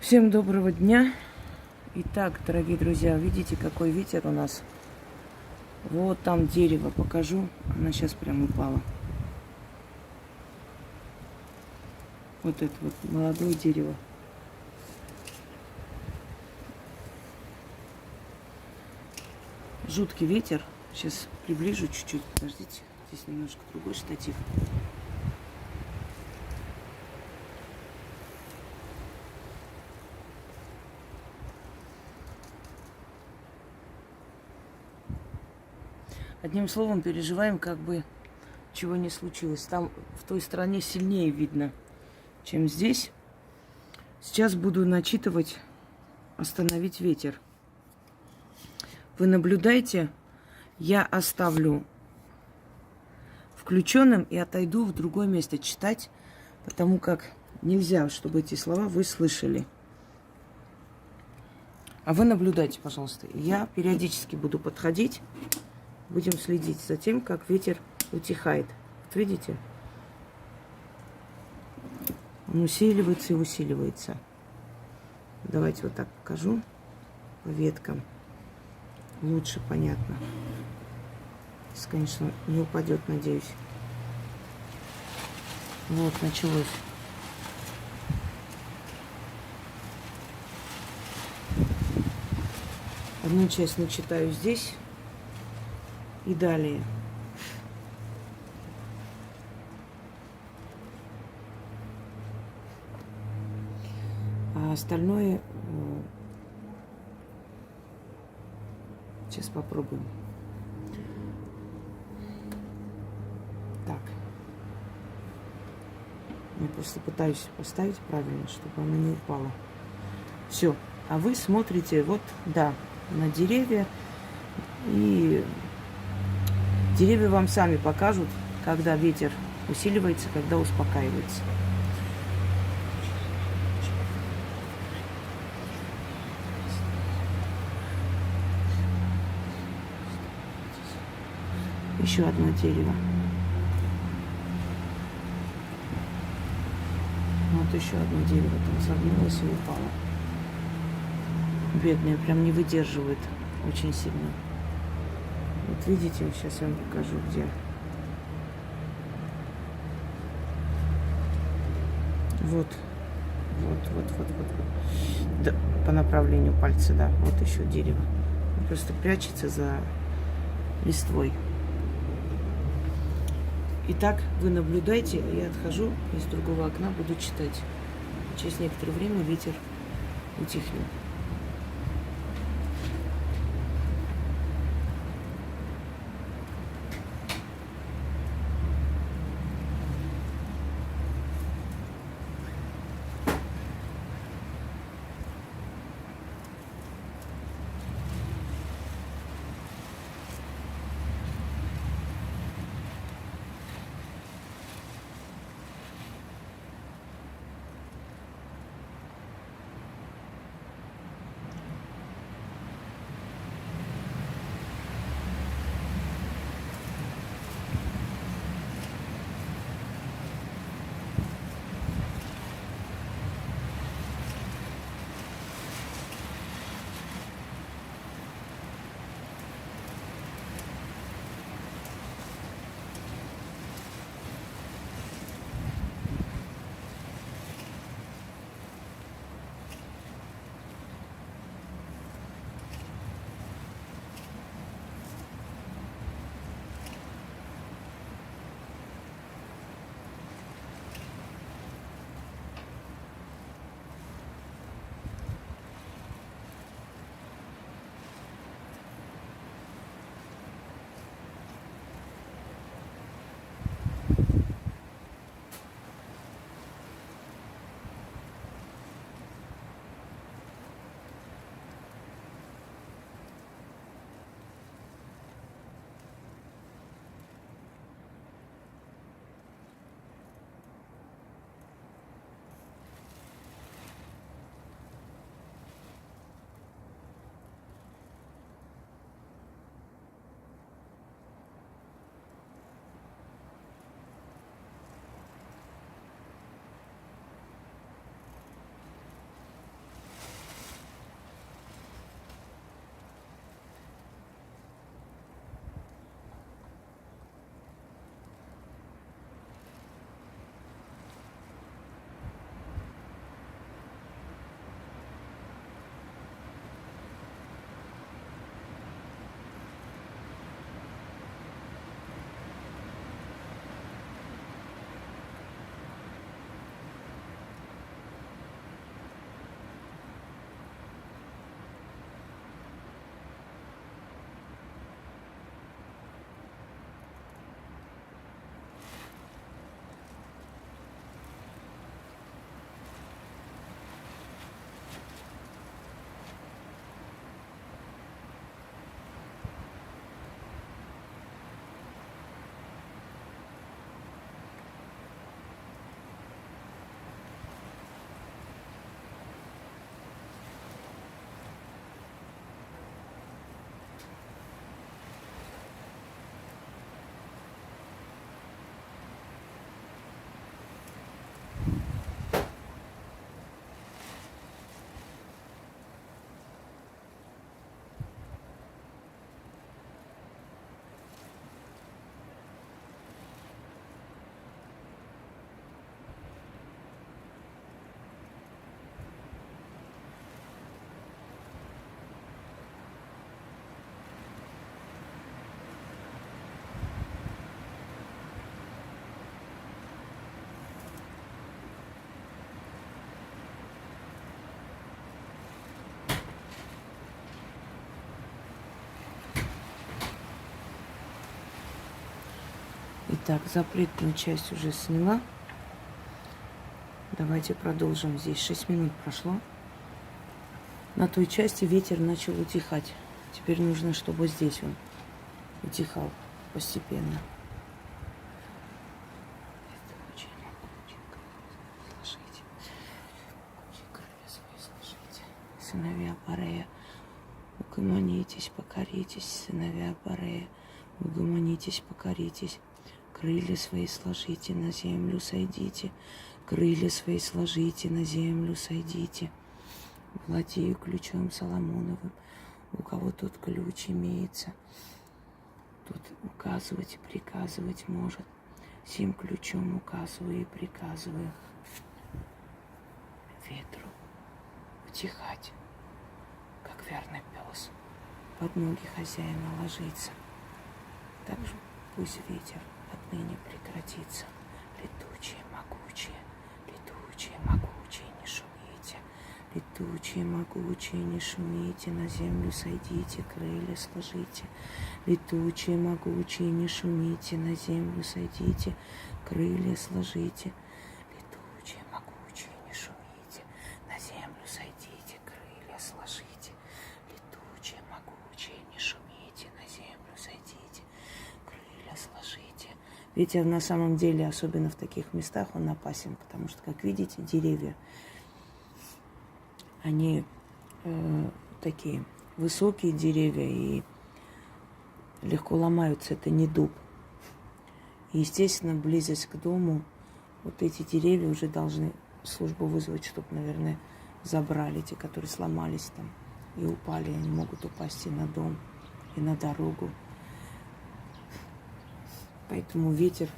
Всем доброго дня. Итак, дорогие друзья, видите, какой ветер у нас? Вот там дерево, покажу. Она сейчас прям упала. Вот это вот молодое дерево. Жуткий ветер. Сейчас приближу чуть-чуть. Подождите. Здесь немножко другой штатив. Одним словом, переживаем, как бы чего не случилось. Там в той стороне сильнее видно, чем здесь. Сейчас буду начитывать «Остановить ветер». Вы наблюдайте, я оставлю включенным и отойду в другое место читать, потому как нельзя, чтобы эти слова вы слышали. А вы наблюдайте, пожалуйста. Я периодически буду подходить, будем следить за тем, как ветер утихает. Вот видите? Он усиливается и усиливается. Давайте вот так покажу по веткам. Лучше понятно. Сейчас, конечно, не упадет, надеюсь. Вот, началось. Одну часть начитаю здесь и далее. А остальное сейчас попробуем. Так. Я просто пытаюсь поставить правильно, чтобы она не упала. Все. А вы смотрите, вот, да, на деревья. И деревья вам сами покажут, когда ветер усиливается, когда успокаивается. Еще одно дерево. Вот еще одно дерево там согнулось и упало. Бедное, прям не выдерживает очень сильно. Вот видите, сейчас я вам покажу, где. Вот. Вот. Да, по направлению пальца, да. Вот еще дерево. Он просто прячется за листвой. Итак, вы наблюдайте, я отхожу из другого окна, буду читать. Через некоторое время ветер утихнет. Итак, запретную часть уже сняла. Давайте продолжим. Здесь 6 минут прошло. На той части ветер начал утихать. Теперь нужно, чтобы здесь он утихал постепенно. Сыновья Парея, угомонитесь, покоритесь, сыновья Парея, угомонитесь, покоритесь. Крылья свои сложите, на землю сойдите. Крылья свои сложите, на землю сойдите. Владею ключом Соломоновым. У кого тот ключ имеется, тут указывать и приказывать может. Сим ключом указываю и приказываю ветру утихать, как верный пес. Под ноги хозяина ложится. Так же пусть ветер отныне прекратится. Летучие, могучие, не шумите. Летучие, могучие, не шумите, на землю сойдите, крылья сложите. Летучие, могучие, не шумите, на землю сойдите, крылья сложите. Летучие, могучие, не шумите, на землю сойдите, крылья сложите. Летучие, могучие, не шумите, на землю сойдите, крылья сложите. Ветер на самом деле, особенно в таких местах, он опасен, потому что, как видите, деревья, они такие высокие деревья и легко ломаются. Это не дуб. И, естественно, близость к дому, вот эти деревья уже должны службу вызвать, чтобы, наверное, забрали те, которые сломались там и упали. Они могут упасть и на дом, и на дорогу. Поэтому ветер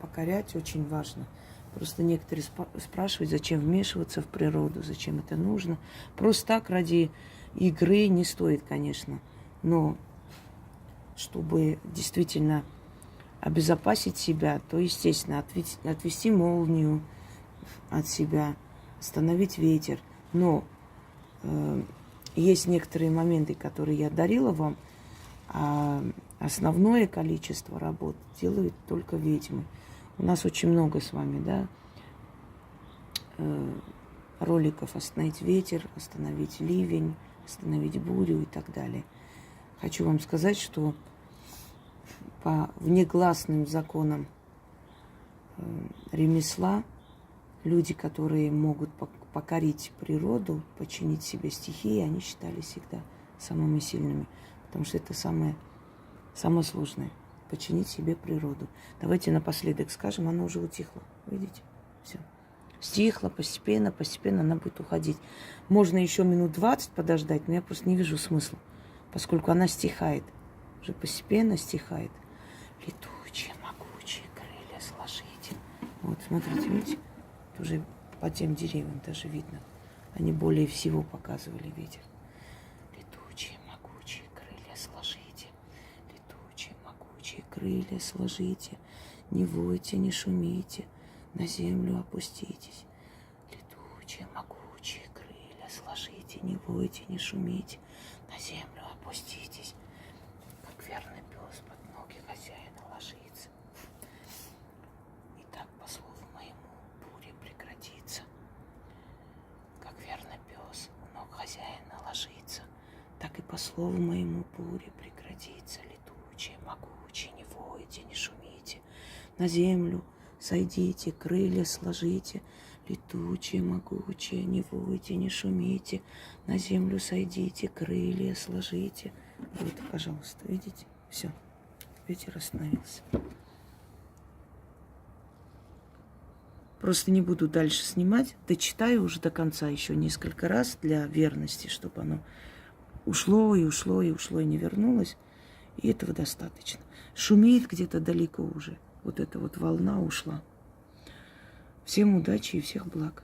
покорять очень важно. Просто некоторые спрашивают, зачем вмешиваться в природу, зачем это нужно. Просто так ради игры не стоит, конечно. Но чтобы действительно обезопасить себя, то, естественно, отвести молнию от себя, остановить ветер. Но есть некоторые моменты, которые я дарила вам, а основное количество работ делают только ведьмы. У нас очень много с вами, да, роликов «Остановить ветер», «Остановить ливень», «Остановить бурю» и так далее. Хочу вам сказать, что по внегласным законам ремесла люди, которые могут покорить природу, подчинить себе стихии, они считались всегда самыми сильными, потому что это самое сложное. Починить себе природу. Давайте напоследок скажем, она уже утихла. Видите? Все. Стихла постепенно она будет уходить. Можно еще минут 20 подождать, но я просто не вижу смысла, поскольку она стихает. Уже постепенно стихает. Летучие, могучие, крылья сложите. Вот, смотрите, видите? Уже по тем деревьям даже видно. Они более всего показывали ветер. Летучие, могучие, крылья сложите. Крылья сложите, не войте, не шумите, на землю опуститесь. Летучие, могучие крылья сложите, не войте, не шумите, на землю опуститесь. Как верный пес под ноги хозяина ложится. И так, по слову моему, буря прекратится. Как верный пес у ног хозяина ложится, так и по слову моему буря прекратится. Летучие, могучие, не войте, не шумите, на землю сойдите, крылья сложите. Летучие, могучие, не войте, не шумите, на землю сойдите, крылья сложите. Вот, пожалуйста, видите? Все, ветер остановился. Просто не буду дальше снимать, дочитаю уже до конца еще несколько раз для верности, чтобы оно ушло и ушло и ушло и не вернулось. И этого достаточно. Шумит где-то далеко уже. Вот эта вот волна ушла. Всем удачи и всех благ.